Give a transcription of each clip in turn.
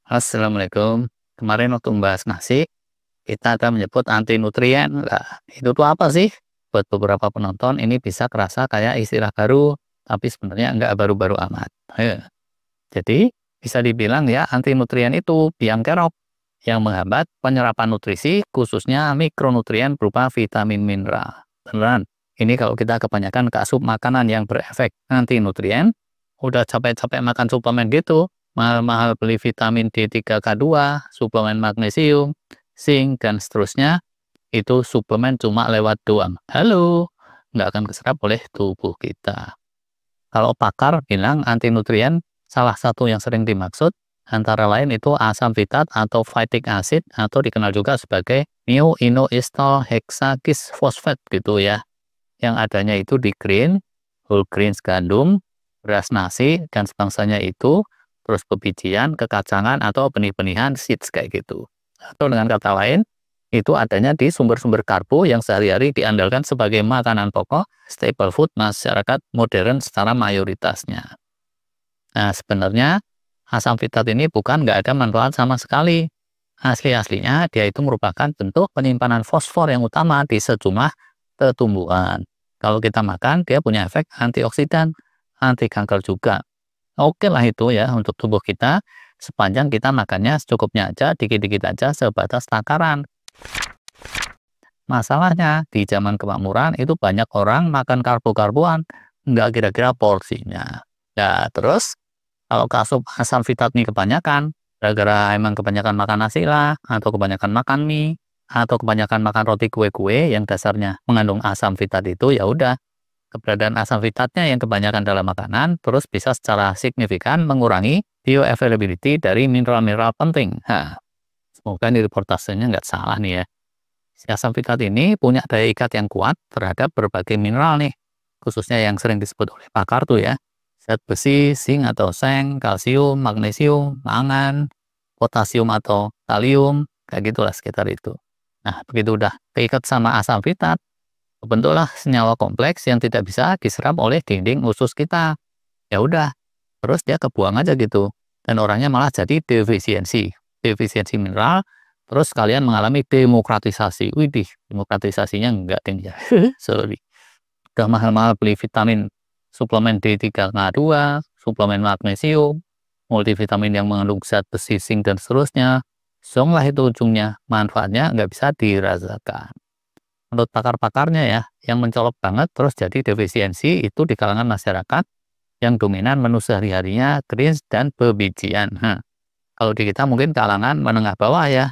Assalamualaikum. Kemarin waktu membahas nasi, kita ada menyebut anti nutrien. Lah, itu tuh apa sih? Buat beberapa penonton ini bisa kerasa kayak istilah baru, tapi sebenarnya nggak baru-baru amat. Jadi, bisa dibilang ya anti nutrien itu biang kerok yang menghambat penyerapan nutrisi, khususnya mikronutrien berupa vitamin mineral. Beneran, ini kalau kita kebanyakan ke asup makanan yang berefek anti nutrien, udah capek-capek makan suplemen gitu, mahal-mahal beli vitamin D3K2, suplemen magnesium, zinc, dan seterusnya, itu suplemen cuma lewat doang. Halo, nggak akan keserap oleh tubuh kita. Kalau pakar bilang anti nutrien, salah satu yang sering dimaksud antara lain itu asam fitat atau phytic acid atau dikenal juga sebagai neoinoestol hexakis fosfat gitu ya. Yang adanya itu di grain, whole grains gandum, beras nasi, dan sebangsanya itu, terus pebijian, kekacangan, atau benih-benihan seeds kayak gitu. Atau dengan kata lain, itu adanya di sumber-sumber karbo yang sehari-hari diandalkan sebagai makanan pokok, staple food masyarakat modern secara mayoritasnya. Nah, sebenarnya asam fitat ini bukan nggak ada manfaat sama sekali. Asli-aslinya dia itu merupakan bentuk penyimpanan fosfor yang utama di sejumlah tumbuhan. Kalau kita makan, dia punya efek antioksidan, anti kanker juga. Oke lah itu ya untuk tubuh kita, sepanjang kita makannya secukupnya aja, dikit-dikit aja sebatas takaran. Masalahnya, di zaman kemakmuran itu banyak orang makan karbo-karboan, nggak kira-kira porsinya. Ya, terus kalau kasup asam fitat nih kebanyakan, gara-gara emang kebanyakan makan nasi lah, atau kebanyakan makan mie, atau kebanyakan makan roti kue-kue yang dasarnya mengandung asam fitat itu, ya udah, keberadaan asam fitatnya yang kebanyakan dalam makanan, terus bisa secara signifikan mengurangi bioavailability dari mineral-mineral penting. Semoga ini reportasenya nggak salah nih ya. Si asam fitat ini punya daya ikat yang kuat terhadap berbagai mineral nih, khususnya yang sering disebut oleh pakar tuh ya, zat besi, zinc atau seng, kalsium, magnesium, mangan, potasium atau kalium, kayak gitulah sekitar itu. Nah, begitu udah keikat sama asam fitat, bentuklah senyawa kompleks yang tidak bisa diserap oleh dinding usus kita. Ya udah, terus dia kebuang aja gitu. Dan orangnya malah jadi defisiensi. Defisiensi mineral, terus kalian mengalami demokratisasi. Widih, demokratisasinya enggak ding ya. Sorry. Udah mahal-mahal beli vitamin, suplemen D3K2, suplemen magnesium, multivitamin yang mengandung zat besi, zinc, dan seterusnya. Song lah itu ujungnya. Manfaatnya nggak bisa dirasakan. Menurut pakar-pakarnya ya, yang mencolok banget terus jadi defisiensi itu di kalangan masyarakat yang dominan menu sehari-harinya greens dan bebijian. Kalau di kita mungkin kalangan menengah bawah ya,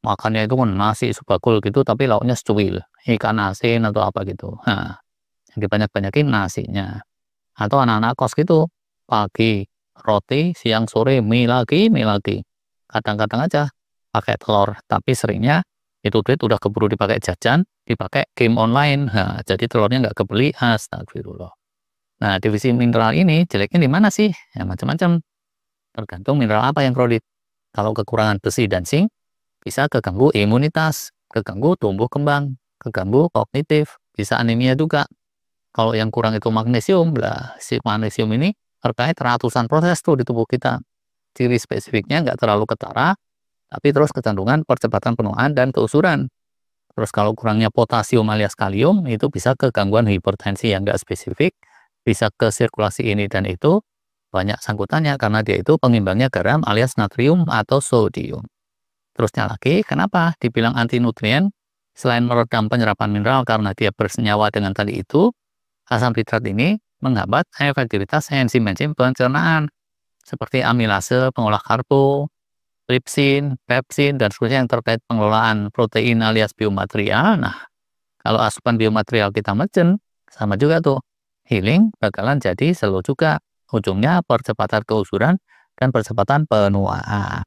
makannya itu kan nasi sebakul gitu tapi lauknya secuil, ikan asin atau apa gitu. Yang dibanyak-banyakin nasinya. Atau anak-anak kos gitu, pagi roti, siang sore mie lagi, mie lagi. Kadang-kadang aja pakai telur, tapi seringnya itu duit udah keburu dipakai jajan, dipakai game online. Jadi telurnya nggak kebeli, astagfirullah. Nah, divisi mineral ini jeleknya di mana sih? Ya macam-macam, tergantung mineral apa yang kredit. Kalau kekurangan besi dan zinc, bisa keganggu imunitas, keganggu tumbuh kembang, keganggu kognitif, bisa anemia juga. Kalau yang kurang itu magnesium, lah si magnesium ini terkait ratusan proses tuh di tubuh kita. Ciri spesifiknya nggak terlalu ketara, tapi terus kecenderungan percepatan penuaan dan keusuran. Terus kalau kurangnya potasium alias kalium, itu bisa ke gangguan hipertensi yang nggak spesifik, bisa ke sirkulasi ini dan itu, banyak sangkutannya karena dia itu pengimbangnya garam alias natrium atau sodium. Terusnya lagi, kenapa dibilang anti nutrien? Selain meredam penyerapan mineral karena dia bersenyawa dengan tadi itu, asam fitat ini menghambat efektivitas enzim-enzim pencernaan, seperti amilase pengolah karbo, tripsin, pepsin, dan seterusnya yang terkait pengelolaan protein alias biomaterial. Nah, kalau asupan biomaterial kita mecen, sama juga tuh. Healing bakalan jadi slow juga. Ujungnya percepatan keusuran dan percepatan penuaan.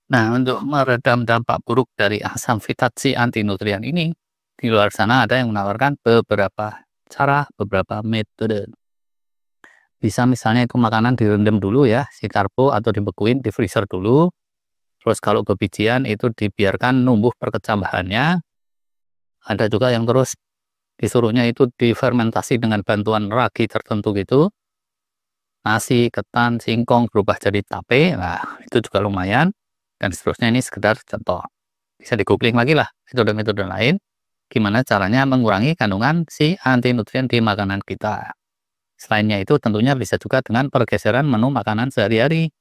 Nah, untuk meredam dampak buruk dari asam fitat si anti nutrien ini, di luar sana ada yang menawarkan beberapa cara, beberapa metode. Bisa misalnya itu makanan direndam dulu ya, si karbo atau dibekuin di freezer dulu. Terus kalau bebijian itu dibiarkan numbuh perkecam bahannya. Ada juga yang terus disuruhnya itu difermentasi dengan bantuan ragi tertentu gitu. nasi, ketan, singkong berubah jadi tape, nah itu juga lumayan, dan seterusnya. Ini sekedar contoh. Bisa di-googling lagi lah metode-metode lain, gimana caranya mengurangi kandungan si anti nutrien di makanan kita. Selainnya itu tentunya bisa juga dengan pergeseran menu makanan sehari-hari.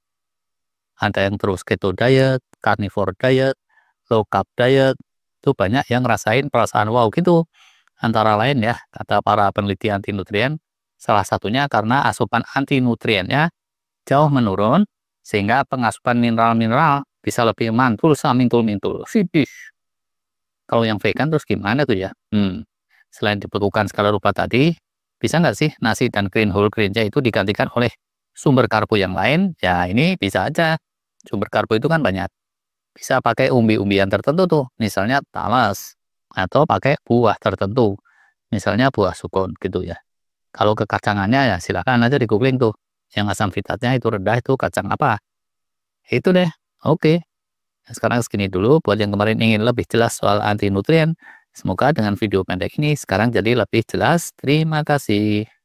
Ada yang terus keto diet, carnivore diet, low carb diet, itu banyak yang ngerasain perasaan wow gitu. Antara lain ya, kata para peneliti anti nutrien, salah satunya karena asupan anti nutriennya jauh menurun, sehingga pengasupan mineral-mineral bisa lebih mantul samintul-mintul. Widih. Kalau yang vegan terus gimana tuh ya? Selain dibekukan skala rupa tadi, bisa nggak sih nasi dan green whole grainnya itu digantikan oleh sumber karbo yang lain? Ya ini bisa aja. Sumber karbo itu kan banyak. Bisa pakai umbi-umbian tertentu tuh, misalnya talas, atau pakai buah tertentu, misalnya buah sukun gitu ya. Kalau kekacangannya ya silakan aja di googling tuh, yang asam fitatnya itu rendah itu kacang apa. Itu deh, oke. Nah, sekarang segini dulu buat yang kemarin ingin lebih jelas soal anti nutrien. Semoga dengan video pendek ini sekarang jadi lebih jelas. Terima kasih.